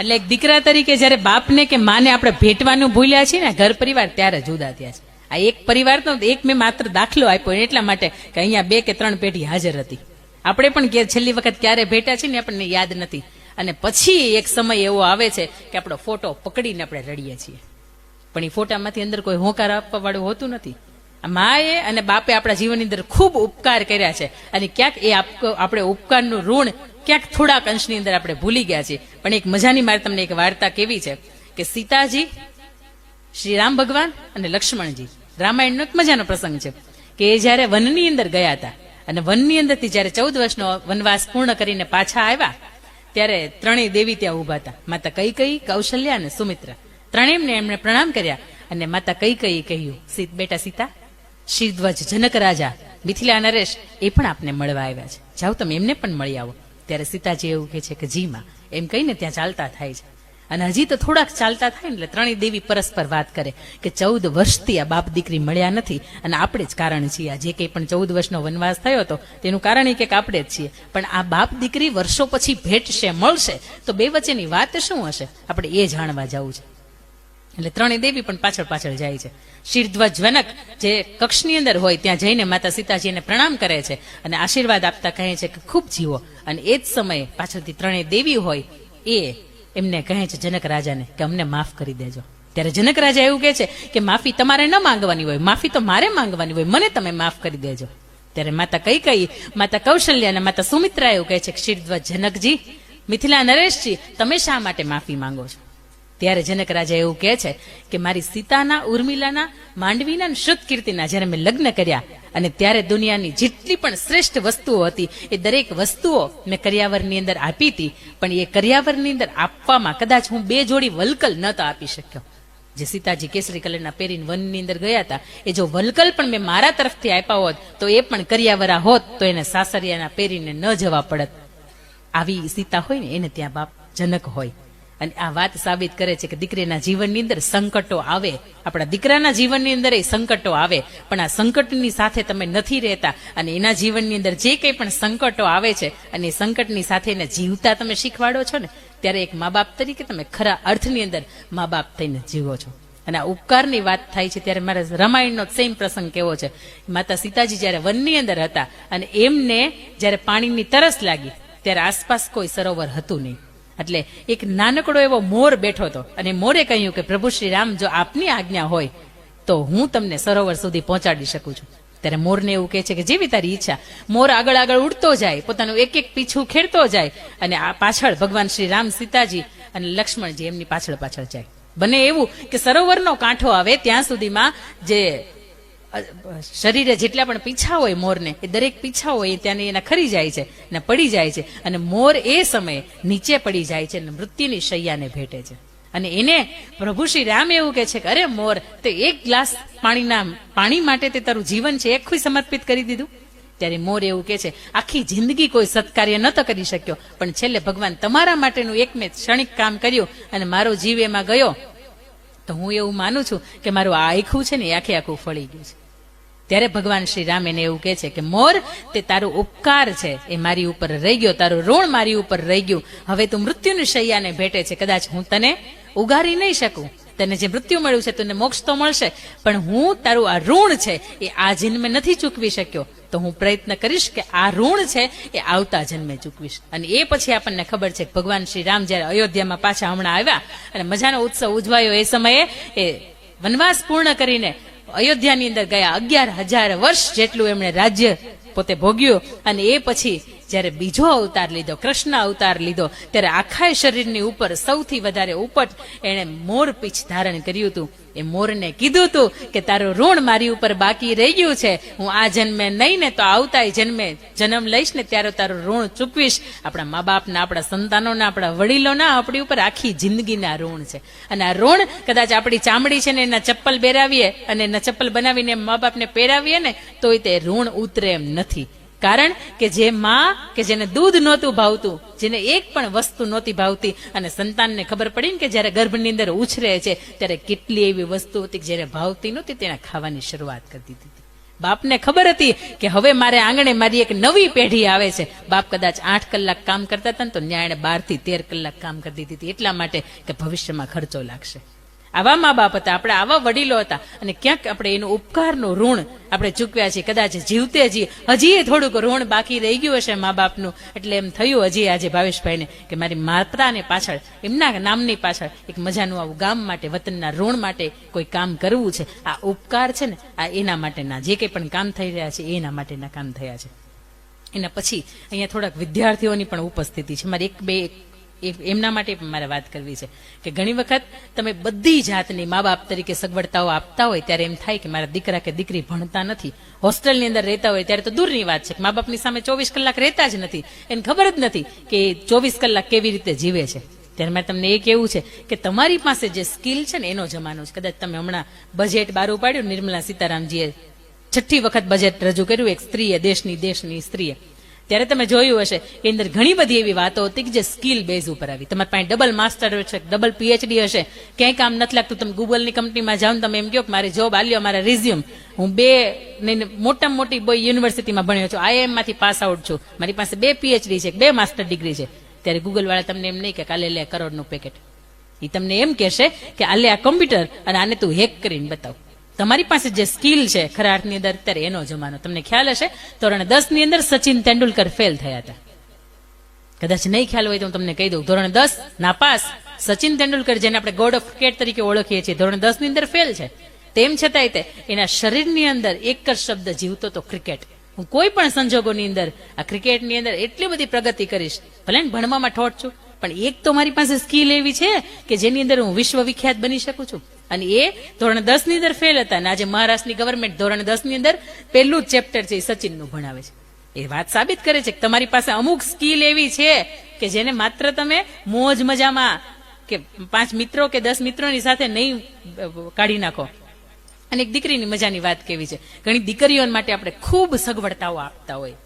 એટલે એક દીકરા તરીકે જયારે બાપને કે માને આપણે ભેટવાનું ભૂલ્યા છીએ ને ઘર પરિવાર ત્યારે જુદા થયા છે. આ એક પરિવાર તો એક મેં માત્ર દાખલો આપ્યો એટલા માટે કે અહીંયા 2 કે 3 પેઢી હાજર હતી. આપણે પણ છેલ્લી વખત ક્યારે ભેટા છે ને આપણને યાદ નથી. અને પછી એક સમય એવો આવે છે કે આપણો ફોટો પકડીને આપણે રડીએ છીએ, પણ એ ફોટામાંથી અંદર કોઈ હોંકાર આપવા વાળું હોતું નથી. માએ અને બાપે આપણા જીવનની અંદર ખૂબ ઉપકાર કર્યા છે અને ક્યાંક એ આપણે ઉપકારનું ઋણ ક્યાંક થોડાક અંશની અંદર આપણે ભૂલી ગયા છીએ. પણ એક મજાની મારે તમને એક વાર્તા કેવી છે કે સીતાજી, શ્રી રામ ભગવાન અને લક્ષ્મણજી, રામાયણનો એક મજાનો પ્રસંગ છે કે એ જયારે વનની અંદર ગયા હતા અને વનની અંદરથી જયારે 14 વર્ષનો વનવાસ પૂર્ણ કરીને પાછા આવ્યા ત્યારે ત્રણેય દેવી ત્યાં ઉભા હતા. માતા કૈકેયી, કૌશલ્યા અને સુમિત્રા. ત્રણેયને એમણે પ્રણામ કર્યા અને માતા કૈકેયી કહ્યું, બેટા સીતા, શિરધ્વજ જનક રાજા, મિથિલા નરેશ એ પણ આપને મળવા આવ્યા છે, જાઓ તમે એમને પણ મળી આવો. ત્યારે સીતાજી એવું કહે છે કે જી માં, એમ કહીને ત્યાં ચાલતા થાય છે. અને હજી તો થોડાક ચાલતા થાય ને એટલે ત્રણેય દેવી પરસ્પર વાત કરે કે 14 વર્ષથી આ બાપ દીકરી મળ્યા નથી અને આપણે જ કારણ છીએ. જે કંઈ પણ 14 વર્ષનો વનવાસ થયો હતો તેનું કારણ એ કે આપણે જ છીએ. પણ આ બાપ દીકરી વર્ષો પછી ભેટશે, મળશે, તો બે વચ્ચેની વાત શું હશે, આપણે એ જાણવા જવું છે. એટલે ત્રણેય દેવી પણ પાછળ પાછળ જાય છે. શિરધ્વજ જનક જે કક્ષની અંદર હોય ત્યાં જઈને માતા સીતાજીને પ્રણામ કરે છે અને આશીર્વાદ આપતા કહે છે કે ખૂબ જીવો. અને એ જ સમયે પાછળથી ત્રણેય દેવી હોય એ એમને કહે છે જનક રાજાને કે અમને માફ કરી દેજો. ત્યારે જનક રાજા એવું કહે છે કે માફી તમારે ન માંગવાની હોય, માફી તો મારે માંગવાની હોય, મને તમે માફ કરી દેજો. ત્યારે માતા કૈકેયી, માતા કૌશલ્યા અને માતા સુમિત્રા એવું કહે છે કે શિરધ્વજ જનકજી, મિથિલા નરેશજી, તમે શા માટે માફી માંગો છો? ત્યારે જનક રાજા એવું કહે છે કે મારી સીતાના, ઉર્મિલાના, માંડવીના અને શ્રુત કીર્તિના જયારે મેં લગ્ન કર્યા અને ત્યારે દુનિયાની જેટલી પણ શ્રેષ્ઠ વસ્તુઓ હતી એ દરેક વસ્તુઓ મેં કરિયાવરની અંદર આપી હતી. પણ એ કરિયાવરની અંદર આપવામાં કદાચ હું 2 જોડી વલકલ નતો આપી શક્યો. જે સીતાજી કેસરી કલરના પહેરીને વનની અંદર ગયા હતા એ જો વલકલ પણ મેં મારા તરફથી આપ્યા હોત તો એ પણ કરિયાવરા હોત તો એને સાસરિયાના પહેરીને ન જવા પડત. આવી સીતા હોય ને એને ત્યાં બાપ જનક હોય. અને આ વાત સાબિત કરે છે કે દીકરીના જીવનની અંદર સંકટો આવે, આપણા દીકરાના જીવનની અંદર એ સંકટો આવે, પણ આ સંકટની સાથે તમે નથી રહેતા અને એના જીવનની અંદર જે કંઈ પણ સંકટો આવે છે અને એ સંકટની સાથે એને જીવતા તમે શીખવાડો છો ને ત્યારે એક મા બાપ તરીકે તમે ખરા અર્થની અંદર મા બાપ થઈને જીવો છો. અને આ ઉપકારની વાત થાય છે ત્યારે મારે રામાયણનો સેમ પ્રસંગ કેવો છે. માતા સીતાજી જયારે વનની અંદર હતા અને એમને જયારે પાણીની તરસ લાગી ત્યારે આસપાસ કોઈ સરોવર હતું નહીં. એટલે એક નાનકડો એવો મોર બેઠો હતો અને મોરે કહ્યું કે પ્રભુ શ્રી રામ, જો આપની આજ્ઞા હોય તો હું તમને સરોવર સુધી પહોંચાડી શકું છું. ત્યારે મોરને એવું કહે છે કે જેવી તારી ઈચ્છા. મોર આગળ આગળ ઉડતો જાય, પોતાનું એક એક પીછું ખેડતો જાય અને આ પાછળ ભગવાન શ્રી રામ, સીતાજી અને લક્ષ્મણજી એમની પાછળ પાછળ જાય. બને એવું કે સરોવરનો કાંઠો આવે ત્યાં સુધીમાં જે શરીરે જેટલા પણ પીછા હોય મોરને એ દરેક પીછા હોય ત્યાં એના ખરી જાય છે ને પડી જાય છે અને મોર એ સમયે નીચે પડી જાય છે અને મૃત્યુની શૈયાને ભેટે છે. અને એને પ્રભુ શ્રી રામ એવું કહે છે કે અરે મોર, તે એક ગ્લાસ પાણી માટે તે તારું જીવન છે આખું સમર્પિત કરી દીધું. ત્યારે મોર એવું કહે છે આખી જિંદગી કોઈ સત્કાર્ય નતો કરી શક્યો, પણ છેલ્લે ભગવાન તમારા માટેનું એક મેં ક્ષણિક કામ કર્યું અને મારો જીવ એમાં ગયો તો હું એવું માનું છું કે મારું આ આખું છે ને એ આખે આખું ફળી ગયું છે. ત્યારે ભગવાન શ્રી રામ એને એવું કહે છે કે મોર, તે તારો ઉપકાર છે એ મારી ઉપર રહી ગયો, તારું ઋણ મારી ઉપર રહી ગયું. હવે તું મૃત્યુની શૈયાને ભેટે છે, કદાચ હું તને ઉગારી નહીં શકું, તને જે મૃત્યુ મળ્યું છે તને મોક્ષ તો મળશે, પણ હું તારું આ ઋણ છે એ આ જન્મે નથી ચૂકવી શક્યો, તો હું પ્રયત્ન કરીશ કે આ ઋણ છે એ આવતા જન્મે ચૂકવીશ. અને એ પછી આપણને ખબર છે કે ભગવાન શ્રી રામ જયારે અયોધ્યામાં પાછા હમણાં આવ્યા અને મજાનો ઉત્સવ ઉજવાયો એ સમયે એ વનવાસ પૂર્ણ કરીને અયોધ્યાની અંદર ગયા. 11,000 વર્ષ જેટલું એમણે રાજ્ય પોતે ભોગ્યું અને એ પછી જયારે બીજો અવતાર લીધો, કૃષ્ણ અવતાર લીધો, ત્યારે આખા શરીરની ઉપર સૌથી વધારે ઉપટ એણે મોર પીછ ધારણ કર્યું હતું. એ મોરને કીધું હતું કે તારું ઋણ મારી ઉપર બાકી રહી ગયું છે, હું આ જન્મે નહીં ને તો આવતા જન્મે જન્મ લઈશ ને ત્યારે તારું ઋણ ચૂકવીશ. આપણા મા બાપના, આપણા સંતાનોના, આપણા વડીલોના આપણી ઉપર આખી જિંદગીના ઋણ છે. અને આ ઋણ કદાચ આપણી ચામડી છે ને એના ચપ્પલ પહેરાવીએ અને એના ચપ્પલ બનાવીને મા બાપને પહેરાવીએ ને તોય તે ઋણ ઉતરે એમ નથી. કારણ કે જે માં કે જેને દૂધ નહોતું ભાવતું, જેને એક પણ વસ્તુ નહોતી ભાવતી અને સંતાનને ખબર પડી ને કે જયારે ગર્ભની અંદર ઉછરે છે ત્યારે કેટલી એવી વસ્તુ હતી કે જેને ભાવતી નહોતી તેને ખાવાની શરૂઆત કરી દીધી હતી. બાપને ખબર હતી કે હવે મારે આંગણે મારી એક નવી પેઢી આવે છે. બાપ કદાચ 8 કલાક કામ કરતા હતા ને તો ન્યાય 12 થી 13 કલાક કામ કરતી હતી, એટલા માટે કે ભવિષ્યમાં ખર્ચો લાગશે. આવા મા બાપ હતા, આપણે આવા વડીલો હતા, અને ક્યાંક આપણે એનું ઉપકારનું ઋણ આપણે ચૂકવ્યા છીએ. કદાચ જીવતે હજી થોડુંક ઋણ બાકી રહી ગયું હશે મા બાપનું, એટલે એમ થયું હજી આજે ભાવેશભાઈને કે મારી માતાને પાછળ, એમના નામની પાછળ એક મજાનું આવું ગામ માટે, વતનના ઋણ માટે કોઈ કામ કરવું છે. આ ઉપકાર છે ને, આ એના માટેના જે કંઈ પણ કામ થઈ રહ્યા છે એના માટેના કામ થયા છે. એના પછી અહીંયા થોડાક વિદ્યાર્થીઓની પણ ઉપસ્થિતિ છે. મારે એક બે એમના માટે પણ મારે વાત કરવી છે કે ઘણી વખત તમે બધી જાતની મા બાપ તરીકે સગવડતાઓ આપતા હોય ત્યારે એમ થાય કે મારા દીકરા કે દીકરી ભણતા નથી, હોસ્ટેલની અંદર રહેતા હોય ત્યારે તો દૂરની વાત છે. મા બાપની સામે 24 કલાક રહેતા જ નથી, એને ખબર જ નથી કે 24 કલાક કેવી રીતે જીવે છે. ત્યારે મારે તમને એ કહેવું છે કે તમારી પાસે જે સ્કિલ છે ને એનો જમાનો છે. કદાચ તમે હમણાં બજેટ બહાર પાડ્યું, નિર્મલા સીતારામજીએ 6ઠ્ઠી વખત બજેટ રજૂ કર્યું એક સ્ત્રીએ, દેશની સ્ત્રીએ, ત્યારે તમે જોયું હશે કે અંદર ઘણી બધી એવી વાતો હતી કે જે સ્કિલ બેઝ ઉપર આવી. તમારી પાસે ડબલ માસ્ટર હશે, ડબલ પીએચડી હશે, ક્યાંય કામ નથી લાગતું, તમે ગૂગલની કંપનીમાં જાઓ ને તમે એમ કહો કે મારી જોબ આલ્યો, મારા રિઝ્યુમ, હું 2 મોટામાં મોટી યુનિવર્સિટીમાં ભણ્યો છું, IIM માંથી પાસ આઉટ છું, મારી પાસે 2 પીએચડી છે, 2 માસ્ટર ડિગ્રી છે. ત્યારે ગૂગલ વાળા તમને એમ નહીં કે કાલે લે કરોડનું પેકેટ, એ તમને એમ કહેશે કે આ લે આ કોમ્પ્યુટર અને આને તું હેક કરીને બતાવ. તમારી પાસે જે સ્કિલ છે ખરા અર્થની અંદર અત્યારે એનો જમાનો. તમને ખ્યાલ હશે ધોરણ 10 ની અંદર સચિન તેંડુલકર ફેલ થયા હતા. કદાચ નહીં ખ્યાલ હોય તો હું તમને કહી દઉં, ધોરણ 10 નાપાસ સચિન તેંડુલકર, જેને આપણે ગોડ ઓફ ક્રિકેટ તરીકે ઓળખીએ છીએ, ધોરણ 10 ની અંદર ફેલ છે. તેમ છતાંય તે એના શરીરની અંદર એક જ શબ્દ જીવતો તો ક્રિકેટ. હું કોઈ પણ સંજોગોની અંદર આ ક્રિકેટની અંદર એટલી બધી પ્રગતિ કરીશ, ભલે ને ભણવામાં ઠોઠ છું, પણ એક તો મારી પાસે સ્કિલ એવી છે કે જેની અંદર હું વિશ્વ વિખ્યાત બની શકું છું. અને એ ધોરણ 10 ની અંદર ફેલ હતા, અને આજે મહારાષ્ટ્રની ગવર્મેન્ટ ધોરણ 10 ની અંદર પહેલું જ ચેપ્ટર છે એ સચિનનું ભણાવે છે. એ વાત સાબિત કરે છે કે તમારી પાસે અમુક સ્કિલ એવી છે કે જેને માત્ર તમે મોજ મજામાં કે 5 મિત્રો કે 10 મિત્રોની સાથે નહીં કાઢી નાખો. અને એક દીકરીની મજાની વાત કેવી છે, ઘણી દીકરીઓ માટે આપણે ખૂબ સગવડતાઓ આપતા હોય,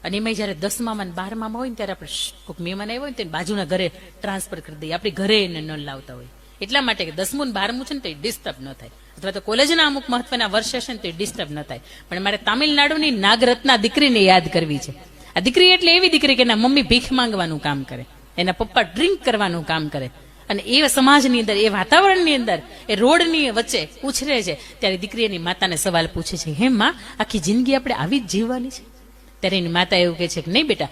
અને એમાં જયારે 10મામાં અને 12મામાં હોય ને ત્યારે આપણે કોઈક મહેમાન આવ્યો હોય ને બાજુના ઘરે ટ્રાન્સફર કરી દઈએ, આપણી ઘરે એને ન લાવતા હોય. એટલા માટે કે 10મું ને 12મું છે ને તો એ ડિસ્ટર્બ ન થાય, અથવા તો કોલેજના અમુક મહત્વના વર્ષ હશે ને તો એ ડિસ્ટર્બ ન થાય. પણ મારે તામિલનાડુની નાગરત્ના દીકરીને યાદ કરવી છે. આ દીકરી એટલે એવી દીકરી કે એના મમ્મી ભીખ માંગવાનું કામ કરે, એના પપ્પા ડ્રિંક કરવાનું કામ કરે, અને એ સમાજની અંદર, એ વાતાવરણની અંદર, એ રોડની વચ્ચે ઉછરે છે. ત્યારે દીકરી એની માતાને સવાલ પૂછે છે, હે માં, આખી જિંદગી આપણે આવી જ જીવવાની છે? ત્યારે એની માતા એવું કહે છે કે નહીં બેટા,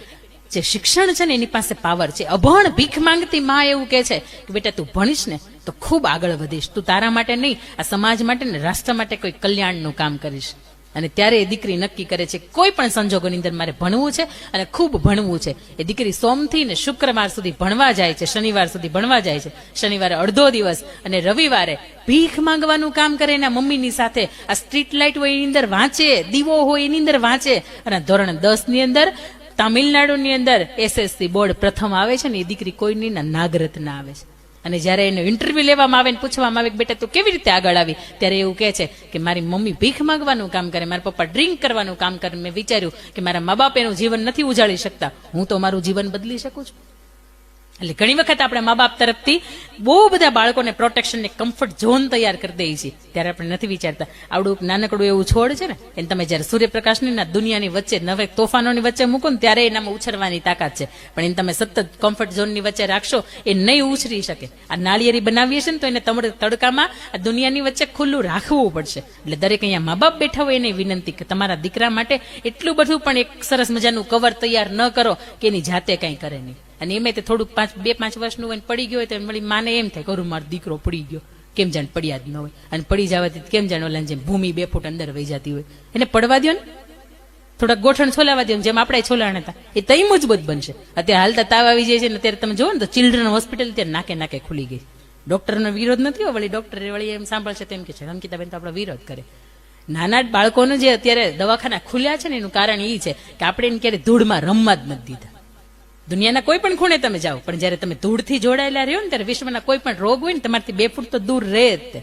જે શિક્ષણ છે ને એની પાસે પાવર છે. અભણ ભીખ માંગતી માં એવું કહે છે કે બેટા તું ભણીશ ને તો ખૂબ આગળ વધીશ, તું તારા માટે નહીં આ સમાજ માટે ને રાષ્ટ્ર માટે કોઈ કલ્યાણનું કામ કરીશ. અને ત્યારે એ દીકરી નક્કી કરે છે કોઈ પણ સંજોગોની અંદર મારે ભણવું છે અને ખૂબ ભણવું છે. એ દીકરી સોમથી ને શુક્રવાર સુધી ભણવા જાય છે, શનિવાર સુધી ભણવા જાય છે, શનિવારે અડધો દિવસ અને રવિવારે ભીખ માંગવાનું કામ કરે એના મમ્મીની સાથે. આ સ્ટ્રીટ લાઇટ હોય એની અંદર વાંચે, દીવો હોય એની અંદર વાંચે, અને ધોરણ 10 ની અંદર તામિલનાડુની અંદર SSC બોર્ડ પ્રથમ આવે છે ને એ દીકરી કોઈની ના નાગરત્ના આવે છે. અને જયારે એનો ઇન્ટરવ્યુ લેવામાં આવે ને પૂછવામાં આવે કે બેટા તું કેવી રીતે આગળ આવી, ત્યારે એવું કહે છે કે મારી મમ્મી ભીખ માંગવાનું કામ કરે, મારા પપ્પા ડ્રિંક કરવાનું કામ કરે, મેં વિચાર્યું કે મારા મા બાપ એનું જીવન નથી ઉજાળી શકતા, હું તો મારું જીવન બદલી શકું છું. એટલે ઘણી વખત આપણે મા બાપ તરફથી બહુ બધા બાળકોને પ્રોટેક્શન ને કમ્ફર્ટ ઝોન તૈયાર કરી દઈએ છીએ, ત્યારે આપણે નથી વિચારતા આવડું નાનકડું એવું છોડ છે ને એને તમે જયારે સૂર્યપ્રકાશની ના દુનિયાની વચ્ચે નવે તોફાનોની વચ્ચે મૂકો ને ત્યારે એનામાં ઉછરવાની તાકાત છે, પણ એને તમે સતત કમ્ફર્ટ ઝોનની વચ્ચે રાખશો એ નહીં ઉછરી શકે. આ નાળિયેરી બનાવીએ છીએ ને તો એને તડકામાં આ દુનિયાની વચ્ચે ખુલ્લું રાખવું પડશે. એટલે દરેક અહીંયા મા બાપ બેઠા હોય એને વિનંતી કે તમારા દીકરા માટે એટલું બધું પણ એક સરસ મજાનું કવર તૈયાર ન કરો કે એની જાતે કંઈ કરે નહીં. અને એમાં તે થોડુંક 2-5 વર્ષનું હોય પડી ગયો હોય તો વળી માને એમ થાય કરું મારો દીકરો પડી ગયો, કેમ જાણ પડ્યા જ ન હોય, અને પડી જવાથી કેમ જાણ ઓલા જેમ ભૂમિ 2 ફૂટ અંદર વહી જતી હોય, એને પડવા દો ને, થોડાક ગોઠણ છોલાવા દો, જેમ આપણે છોલાણ હતા એ તઈ મજબૂત બનશે. અત્યારે હાલતા તાવ આવી જાય છે ને ત્યારે તમે જોવો ને તો ચિલ્ડ્રન હોસ્પિટલ ત્યારે નાકે ખુલી ગઈ. ડોક્ટરનો વિરોધ નથી હોય, વળી ડોક્ટર વળી એમ સાંભળશે તેમ કે છે અંકિતાબેન તો આપણો વિરોધ કરે. નાના બાળકોનું જે અત્યારે દવાખાના ખુલ્યા છે ને એનું કારણ એ છે કે આપણે એને ક્યારે ધૂળમાં રમવા જ નથી દીધા. દુનિયાના કોઈ પણ ખૂણે તમે જાઓ, પણ જયારે તમે ધૂળથી જોડાયેલા રહ્યો ને ત્યારે વિશ્વના કોઈ પણ રોગ હોય ને તમારાથી 2 ફૂટ તો દૂર રહે જ.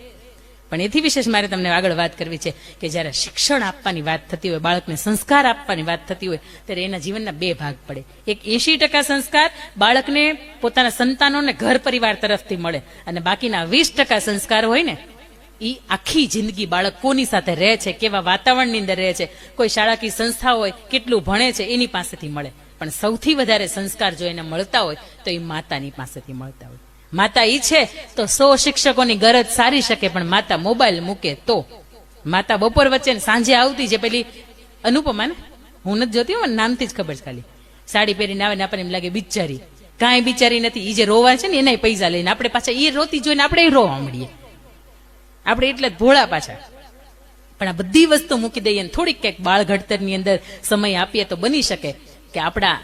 પણ એથી વિશેષ મારે તમને આગળ વાત કરવી છે કે જયારે શિક્ષણ આપવાની વાત થતી હોય, બાળકને સંસ્કાર આપવાની વાત થતી હોય, ત્યારે એના જીવનના 2 ભાગ પડે. એક 80% સંસ્કાર બાળકને પોતાના સંતાનોને ઘર પરિવાર તરફથી મળે, અને બાકીના 20% સંસ્કાર હોય ને ઈ આખી જિંદગી બાળક કોની સાથે રહે છે, કેવા વાતાવરણની અંદર રહે છે, કોઈ શાળાકીય સંસ્થા હોય, કેટલું ભણે છે, એની પાસેથી મળે. પણ સૌથી વધારે સંસ્કાર જો એને મળતા હોય તો એ માતાની પાસેથી મળતા હોય. માતા ઈ છે તો 100 શિક્ષકોની ગરજ સારી શકે, પણ માતા મોબાઈલ મૂકે તો. માતા બપોર વચ્ચે ને સાંજે આવતી જે પેલી અનુપમા ને, હું નથી જોતી હો, નામથી જ ખબર છે ખાલી, સાડી પહેરીને આવે ને આપણને એમ લાગે બિચારી, કાંઈ બિચારી નથી. ઈ જે રોવા છે ને એના પૈસા લઈને આપણે પાછા એ રોતી જોઈને આપણે રોવા મળીએ. આપણે એટલે જ ભોળા પાછા. પણ આ બધી વસ્તુ મૂકી દઈએ ને થોડીક કંઈક બાળ ઘડતરની અંદર સમય આપીએ તો બની શકે કે આપણા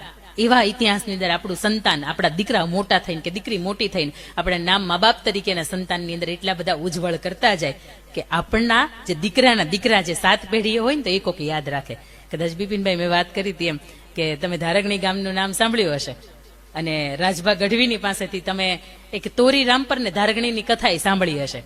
એવા ઇતિહાસની અંદર આપણું સંતાન, આપણા દીકરા મોટા થઈને કે દીકરી મોટી થઈને આપણા નામ મા બાપ તરીકેના સંતાનની અંદર એટલા બધા ઉજ્જવળ કરતા જાય કે આપણના જે દીકરાના દીકરા જે 7 પેઢીઓ હોય ને તો એ કોક યાદ રાખે. કદાચ બિપિનભાઈ મેં વાત કરી હતી એમ કે તમે ધારગણી ગામનું નામ સાંભળ્યું હશે અને રાજભા ગઢવીની પાસેથી તમે એક તોરી રામપર ને ધારગણીની કથા સાંભળી હશે.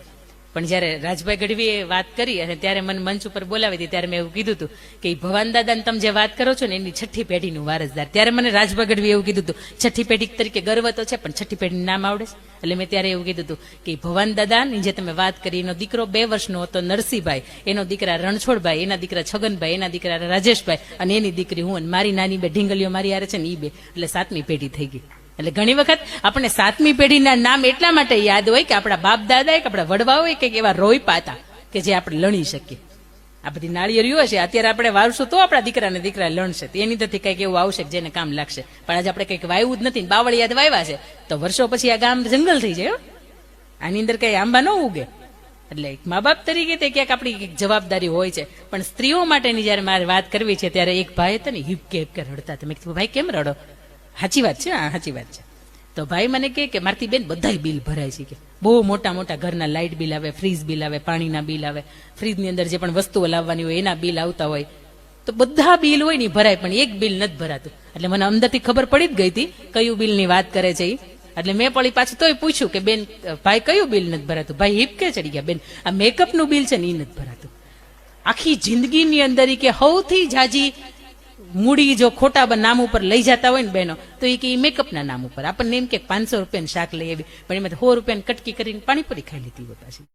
પણ જયારે રાજભાઈ ગઢવીએ વાત કરી અને ત્યારે મને મંચ ઉપર બોલાવી હતી ત્યારે મેં એવું કીધું હતું કે ભવાન દાદાને તમે જે વાત કરો છો ને એની 6ઠ્ઠી પેઢીનું વારસદાર. ત્યારે મને રાજભાઈ ગઢવીએ એવું કીધું હતું 6ઠ્ઠી પેઢી તરીકે ગર્વ તો છે પણ 6ઠ્ઠી પેઢીનું નામ આવડે છે. એટલે મેં ત્યારે એવું કીધું હતું કે ભવાન દાદાની જે તમે વાત કરી એનો દીકરો 2 વર્ષનો હતો નરસિંહભાઈ, એનો દીકરા રણછોડભાઈ, એના દીકરા છગનભાઈ, એના દીકરા રાજેશભાઈ અને એની દીકરી હું અને મારી નાની 2 ઢીંગલીઓ મારી હારે છે ને એ 2, એટલે 7મી પેઢી થઈ ગઈ. એટલે ઘણી વખત આપણે 7મી પેઢીના નામ એટલા માટે યાદ હોય કે આપણા બાપ દાદા કે આપણા વડવા હોય કે એવા રોય પાતા કે જે આપણે લણી શકીએ. આ બધી નાળિયેરીઓ છે અત્યારે આપણે વાવશું તો આપણા દીકરાને દીકરા લણશે, એની અંદરથી કંઈક એવું આવશે કે જેને કામ લાગશે. પણ આજે આપણે કંઈક વાવ્યું જ નથી, બાવળિયાદ વાવ્યા છે તો વર્ષો પછી આ ગામ જંગલ થઈ જાય. આની અંદર કઈ આંબા ન ઉગે. એટલે મા બાપ તરીકે તે ક્યાંક આપણી જવાબદારી હોય છે. પણ સ્ત્રીઓ માટેની જયારે મારે વાત કરવી છે ત્યારે એક ભાઈ હતા ને હિપકે હિપકે રડતા. તમે કીધું ભાઈ કેમ રડો? સાચી વાત છે, હા સાચી વાત છે. તો ભાઈ મને કે મારથી બેન બધાય બિલ ભરાય છે, કે બહુ મોટા મોટા ઘરના લાઇટ બિલ આવે, ફ્રીજ બિલ આવે, પાણીના બિલ આવે, ફ્રીજની અંદર જે પણ વસ્તુઓ લાવવાની હોય એના બિલ આવતા હોય, તો બધા બિલ હોય ને ભરાય પણ એક બિલ નથી ભરાતું. એટલે મને અંદરથી ખબર પડી જ ગઈ હતી કયું બિલની વાત કરે છે. એટલે મેં પડી પાછું તોય પૂછ્યું કે બેન ભાઈ કયું બિલ નથી ભરાતું? ભાઈ હિપકે ચડી ગયા, બેન આ મેકઅપનું બિલ છે ને એ નથી ભરાતું. આખી જિંદગીની અંદર કે સૌથી જાજી મૂડી જો ખોટા નામ ઉપર લઈ જતા હોય ને બહેનો તો એ કે મેકઅપના નામ ઉપર આપણને એમ કે 500 રૂપિયાનું શાક લઈ આવી, પણ એમાં 100 રૂપિયાની કટકી કરીને પાણીપુરી ખાઈ લીધી હોય પાછી.